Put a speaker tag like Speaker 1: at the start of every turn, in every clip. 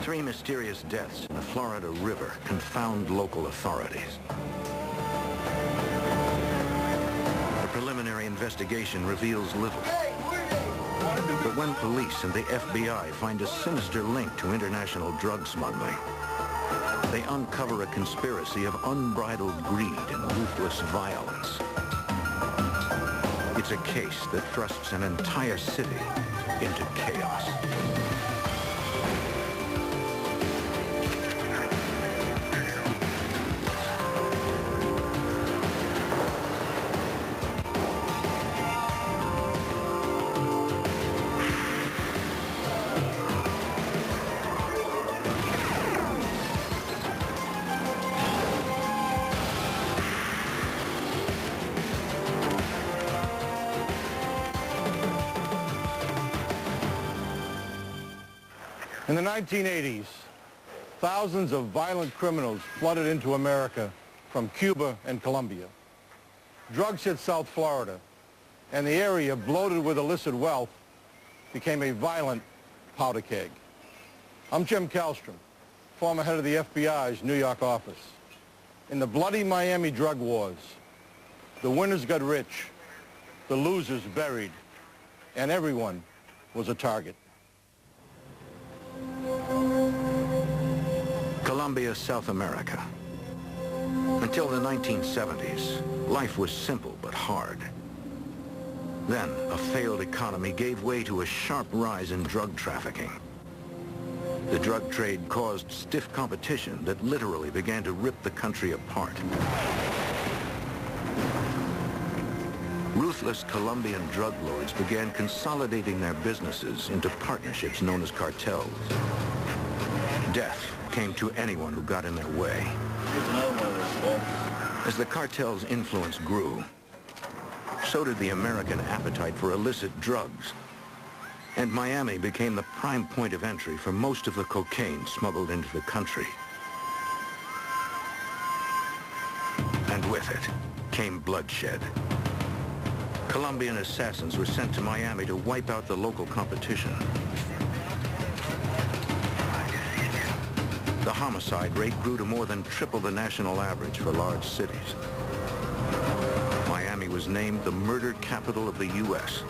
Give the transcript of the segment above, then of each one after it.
Speaker 1: 3 mysterious deaths in the Florida River confound local authorities. The preliminary investigation reveals little. But when police and the FBI find a sinister link to international drug smuggling, they uncover a conspiracy of unbridled greed and ruthless violence. It's a case that thrusts an entire city into chaos.
Speaker 2: In the 1980s, thousands of violent criminals flooded into America from Cuba and Colombia. Drugs hit South Florida, and the area, bloated with illicit wealth, became a violent powder keg. I'm Jim Kallstrom, former head of the FBI's New York office. In the bloody Miami drug wars, the winners got rich, the losers buried, and everyone was a target.
Speaker 1: Colombia, South America. Until the 1970s, life was simple but hard. Then, a failed economy gave way to a sharp rise in drug trafficking. The drug trade caused stiff competition that literally began to rip the country apart. Ruthless Colombian drug lords began consolidating their businesses into partnerships known as cartels. Death came to anyone who got in their way. As the cartel's influence grew, so did the American appetite for illicit drugs. And Miami became the prime point of entry for most of the cocaine smuggled into the country. And with it came bloodshed. Colombian assassins were sent to Miami to wipe out the local competition. The homicide rate grew to more than triple the national average for large cities. Miami was named the murder capital of the U.S.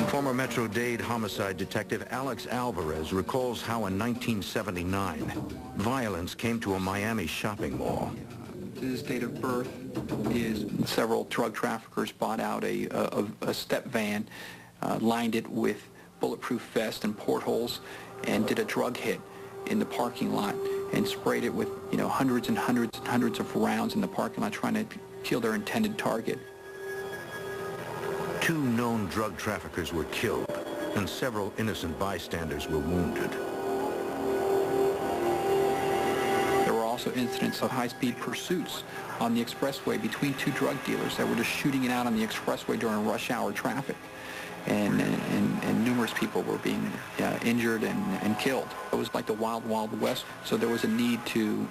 Speaker 1: Former Metro-Dade homicide detective Alex Alvarez recalls how in 1979, violence came to a Miami shopping mall.
Speaker 3: His date of birth is several drug traffickers bought out a step van, lined it with bulletproof vests and portholes, and did a drug hit in the parking lot and sprayed it with, hundreds and hundreds and hundreds of rounds in the parking lot trying to kill their intended target.
Speaker 1: 2 known drug traffickers were killed, and several innocent bystanders were wounded.
Speaker 3: There were also incidents of high-speed pursuits on the expressway between 2 drug dealers that were just shooting it out on the expressway during rush hour traffic. And numerous people were being injured and killed. It was like the wild, wild west, so there was a need to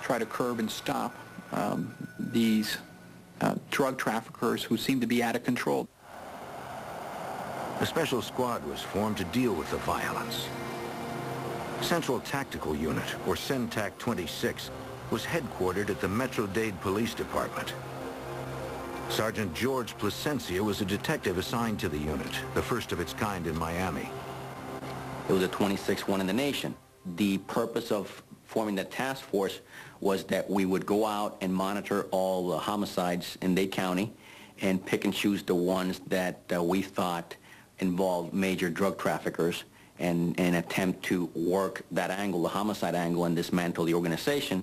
Speaker 3: try to curb and stop these drug traffickers who seemed to be out of control.
Speaker 1: A special squad was formed to deal with the violence. Central Tactical Unit, or CENTAC 26, was headquartered at the Metro-Dade Police Department. Sergeant George Placencia was a detective assigned to the unit, the first of its kind in Miami.
Speaker 4: It was the 26th one in the nation. The purpose of forming that task force was that we would go out and monitor all the homicides in Dade County and pick and choose the ones that we thought involved major drug traffickers and attempt to work that angle, the homicide angle, and dismantle the organization.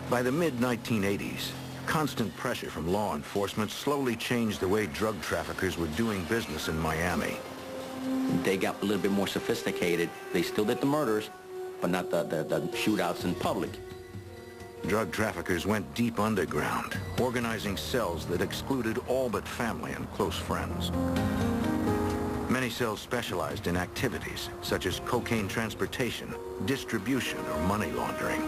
Speaker 1: By the mid-1980s, constant pressure from law enforcement slowly changed the way drug traffickers were doing business in Miami.
Speaker 4: They got a little bit more sophisticated. They still did the murders, but not the shootouts in public.
Speaker 1: Drug traffickers went deep underground, organizing cells that excluded all but family and close friends. Many cells specialized in activities such as cocaine transportation, distribution, or money laundering.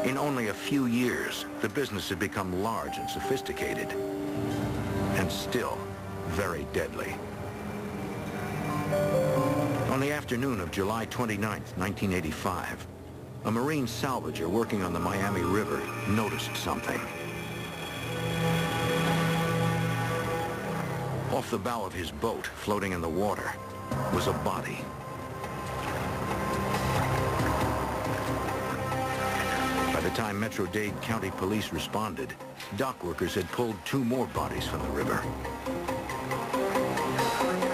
Speaker 1: In In only a few years, the business had become large and sophisticated, and still very deadly. On the afternoon of July 29th, 1985, a Marine salvager working on the Miami River noticed something. Off the bow of his boat, floating in the water, was a body. By the time Metro-Dade County Police responded, dock workers had pulled 2 more bodies from the river.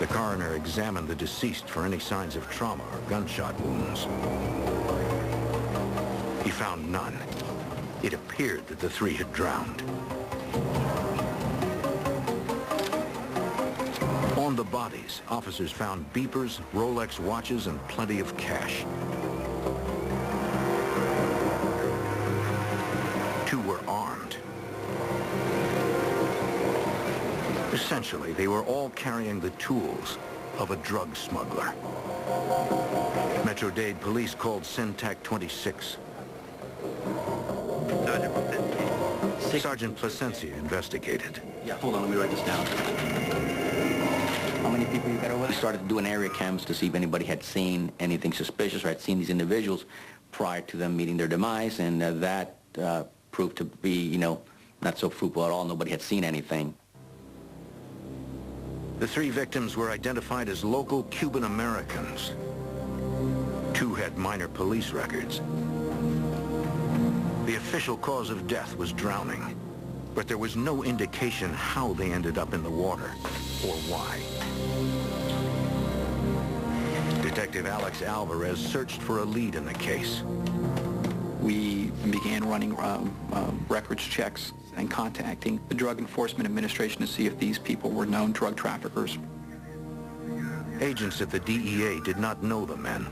Speaker 1: The coroner examined the deceased for any signs of trauma or gunshot wounds. He found none. It appeared that the 3 had drowned. On the bodies, officers found beepers, Rolex watches, and plenty of cash. 2 were armed. Essentially, they were all carrying the tools of a drug smuggler. Metro-Dade police called SynTac 26. Sergeant Placencia investigated.
Speaker 4: Yeah, hold on, let me write this down. How many people you got over there? We started doing area cams to see if anybody had seen anything suspicious or had seen these individuals prior to them meeting their demise, and that proved to be, not so fruitful at all. Nobody had seen anything.
Speaker 1: The 3 victims were identified as local Cuban Americans. 2 had minor police records. The official cause of death was drowning, but there was no indication how they ended up in the water or why. Detective Alex Alvarez searched for a lead in the case.
Speaker 3: We began running records checks and contacting the Drug Enforcement Administration to see if these people were known drug traffickers.
Speaker 1: Agents at the DEA did not know the men,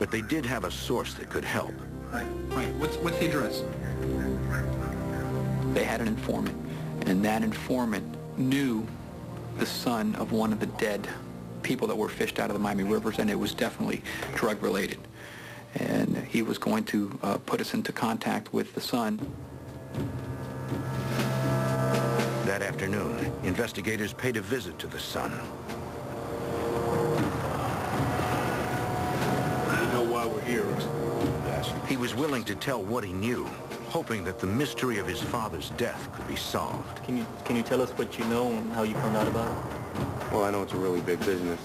Speaker 1: but they did have a source that could help.
Speaker 3: Right. What's the address? They had an informant, and that informant knew the son of one of the dead people that were fished out of the Miami rivers, and it was definitely drug-related. And he was going to put us into contact with the son.
Speaker 1: That afternoon, investigators paid a visit to the son.
Speaker 2: You know why we're here?
Speaker 1: He was willing to tell what he knew, hoping that the mystery of his father's death could be solved.
Speaker 5: Can you tell us what you know and how you found out about it?
Speaker 6: Well, I know it's a really big business.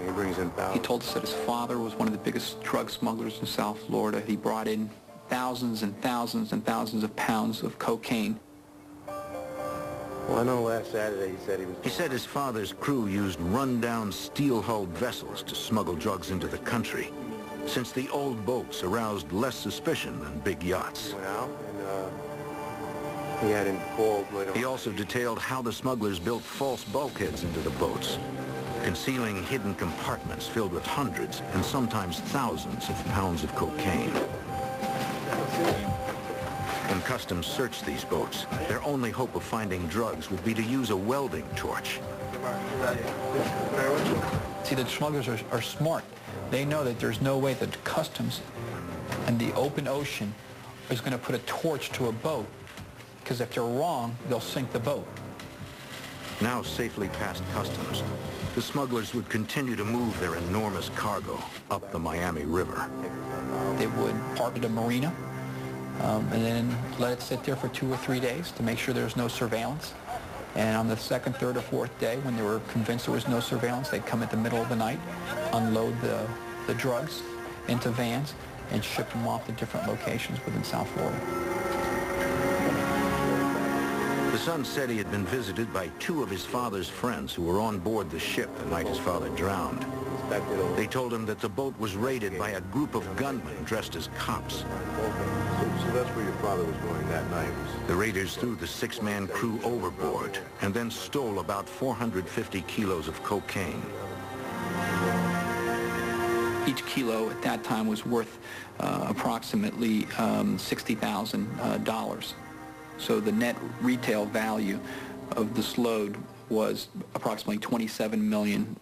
Speaker 6: He brings in thousands.
Speaker 3: He told us that his father was one of the biggest drug smugglers in South Florida. He brought in thousands and thousands and thousands of pounds of cocaine.
Speaker 6: Well, I know last Saturday
Speaker 1: He said his father's crew used run-down steel-hulled vessels to smuggle drugs into the country, since the old boats aroused less suspicion than big yachts.
Speaker 6: He went out and he had him called later.
Speaker 1: He also detailed how the smugglers built false bulkheads into the boats, concealing hidden compartments filled with hundreds and sometimes thousands of pounds of cocaine. When Customs searched these boats, their only hope of finding drugs would be to use a welding torch.
Speaker 3: See, the smugglers are smart. They know that there's no way that Customs and the open ocean is going to put a torch to a boat, because if they're wrong, they'll sink the boat.
Speaker 1: Now safely past Customs, the smugglers would continue to move their enormous cargo up the Miami River.
Speaker 3: They would park at a marina and then let it sit there for 2 or 3 days to make sure there's no surveillance. And on the 2nd, 3rd, or 4th day, when they were convinced there was no surveillance, they'd come at the middle of the night, unload the drugs into vans, and ship them off to different locations within South Florida.
Speaker 1: The son said he had been visited by 2 of his father's friends who were on board the ship the night his father drowned. They told him that the boat was raided by a group of gunmen dressed as cops.
Speaker 6: So that's where your father was going that night.
Speaker 1: The raiders threw the 6-man crew overboard and then stole about 450 kilos of cocaine.
Speaker 3: Each kilo at that time was worth approximately $60,000. So the net retail value of this load was approximately $27 million.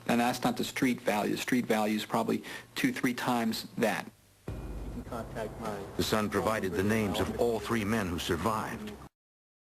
Speaker 3: And that's not the street value. The street value is probably 2-3 times that.
Speaker 1: The son provided the names of all three men who survived.